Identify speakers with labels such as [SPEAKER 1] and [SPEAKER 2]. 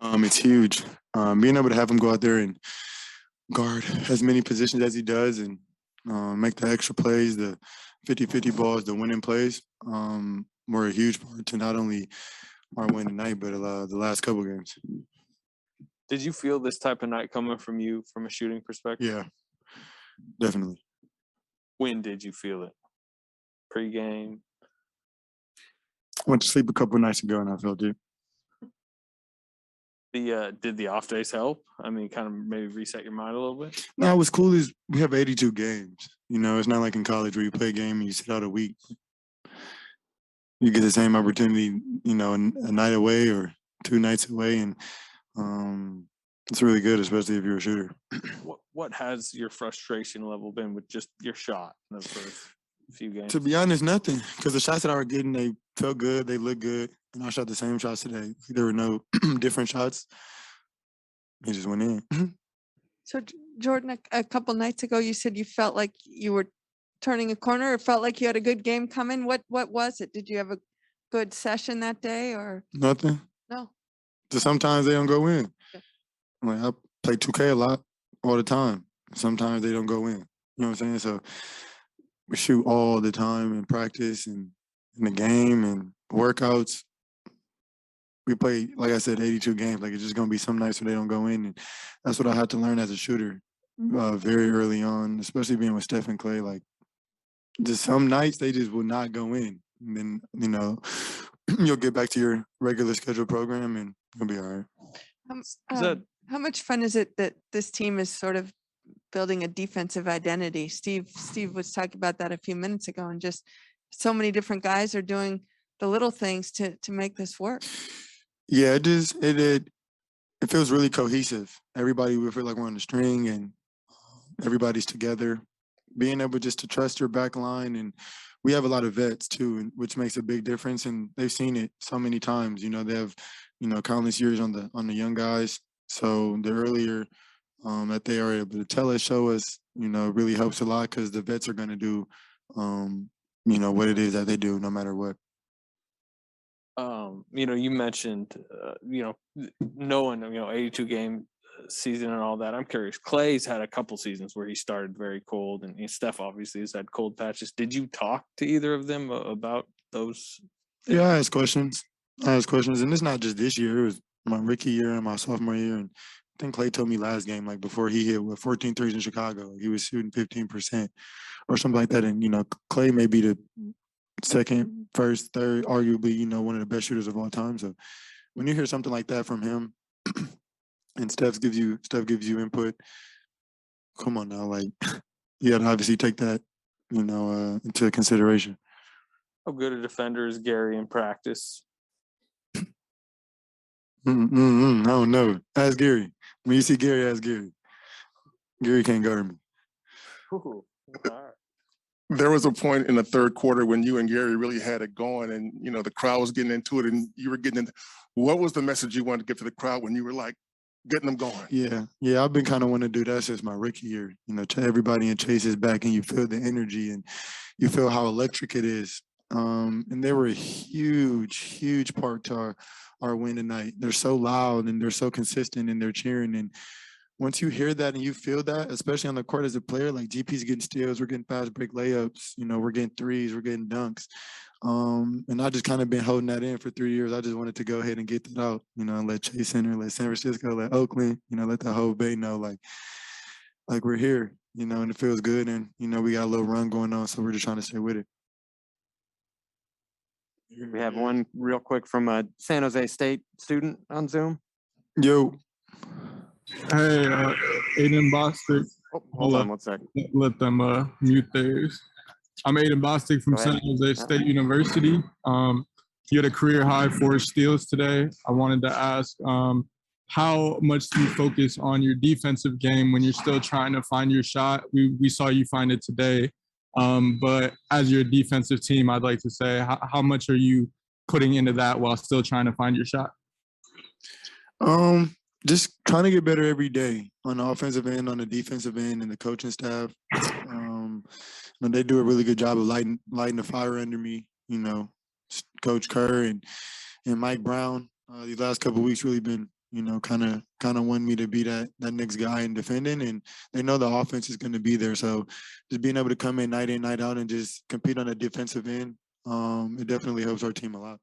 [SPEAKER 1] It's huge. Being able to have him go out there and guard as many positions as he does and make the extra plays, the 50-50 balls, the winning plays, were a huge part to not only our win tonight, but the last couple games.
[SPEAKER 2] Did you feel this type of night coming from you from a shooting perspective?
[SPEAKER 1] Yeah, definitely.
[SPEAKER 2] When did you feel it? Pre-game?
[SPEAKER 1] Went to sleep a couple of nights ago and I felt it.
[SPEAKER 2] Did the off days help? I mean, kind of maybe reset your mind a little bit?
[SPEAKER 1] No, what's cool is we have 82 games. You know, it's not like in college where you play a game and you sit out a week. You get the same opportunity, you know, a night away or 2 nights away, and it's really good, especially if you're a shooter.
[SPEAKER 2] What has your frustration level been with just your shot in the first few games?
[SPEAKER 1] To be honest, nothing, because the shots that I was getting, they felt good, they looked good, and I shot the same shots today. There were no different shots. They just went in.
[SPEAKER 3] So, Jordan, a couple nights ago, you said you felt like you were turning a corner, or felt like you had a good game coming. What was it? Did you have a good session that day, or
[SPEAKER 1] Nothing.
[SPEAKER 3] no?
[SPEAKER 1] So sometimes they don't go in.
[SPEAKER 3] Yeah.
[SPEAKER 1] Like I play 2K a lot all the time. Sometimes they don't go in. You know what I'm saying? So we shoot all the time in practice and in the game and workouts. We play, like I said, 82 games. Like it's just gonna be some nights where they don't go in, and that's what I had to learn as a shooter very early on, especially being with Steph and Klay. Like just some nights they just will not go in, and then you know you'll get back to your regular scheduled program and you'll be all right.
[SPEAKER 3] How much fun is it that this team is sort of building a defensive identity? Steve was talking about that a few minutes ago, and just so many different guys are doing the little things to make this work.
[SPEAKER 1] Yeah, it feels really cohesive. Everybody will feel like we're on the string and everybody's together. Being able just to trust your back line, and we have a lot of vets too, which makes a big difference. And they've seen it so many times. You know, they have, you know, countless years on the young guys. So the earlier that they are able to tell us, show us, you know, really helps a lot because the vets are going to do, you know, what it is that they do no matter what.
[SPEAKER 2] You know, you mentioned, you know, knowing, you know, 82 game season and all that. I'm curious. Klay's had a couple seasons where he started very cold, and Steph obviously has had cold patches. Did you talk to either of them about those things?
[SPEAKER 1] Yeah, I asked questions, and it's not just this year. It was my rookie year and my sophomore year, and I think Klay told me last game, like before he hit 14 threes in Chicago, he was shooting 15% or something like that. And you know, Klay may be the second, first, third, arguably, you know, one of the best shooters of all time. So when you hear something like that from him, and Steph gives you input, come on now, like you got to obviously take that, you know, into consideration.
[SPEAKER 2] How good a defender is Gary in practice?
[SPEAKER 1] I don't know. Ask Gary. When you see Gary, ask Gary. Gary can't guard me.
[SPEAKER 2] Ooh, all right.
[SPEAKER 4] There was a point in the third quarter when you and Gary really had it going, and you know the crowd was getting into it, and you were getting into. What was the message you wanted to give to the crowd when you were like getting them going?
[SPEAKER 1] Yeah. I've been kind of wanting to do that since my rookie year. You know, everybody in Chase's back, and you feel the energy, and you feel how electric it is. And they were a huge part to our win tonight. They're so loud and they're so consistent and they're cheering. And once you hear that and you feel that, especially on the court as a player, like GP's getting steals, we're getting fast break layups, you know, we're getting threes, we're getting dunks. And I just kind of been holding that in for 3 years. I just wanted to go ahead and get that out, you know, and let Chase Center, let San Francisco, let Oakland, you know, let the whole Bay know, like we're here, you know, and it feels good. And, you know, we got a little run going on, so we're just trying to stay with it.
[SPEAKER 5] We have one real quick from a San Jose State student on Zoom.
[SPEAKER 1] Yo.
[SPEAKER 6] Hey, Aiden Bostic.
[SPEAKER 5] Oh, hold on one sec.
[SPEAKER 6] Let them mute theirs. I'm Aiden Bostic from San Jose State University. You had a career high 4 steals today. I wanted to ask, how much do you focus on your defensive game when you're still trying to find your shot? We saw you find it today. But as your defensive team, I'd like to say, how much are you putting into that while still trying to find your shot?
[SPEAKER 1] Just trying to get better every day on the offensive end, on the defensive end, and the coaching staff. You know, they do a really good job of lighting the fire under me. You know, Coach Kerr and Mike Brown. These last couple of weeks really been kind of want me to be that next guy in defending, and they know the offense is going to be there. So just being able to come in, night out, and just compete on the defensive end, it definitely helps our team a lot.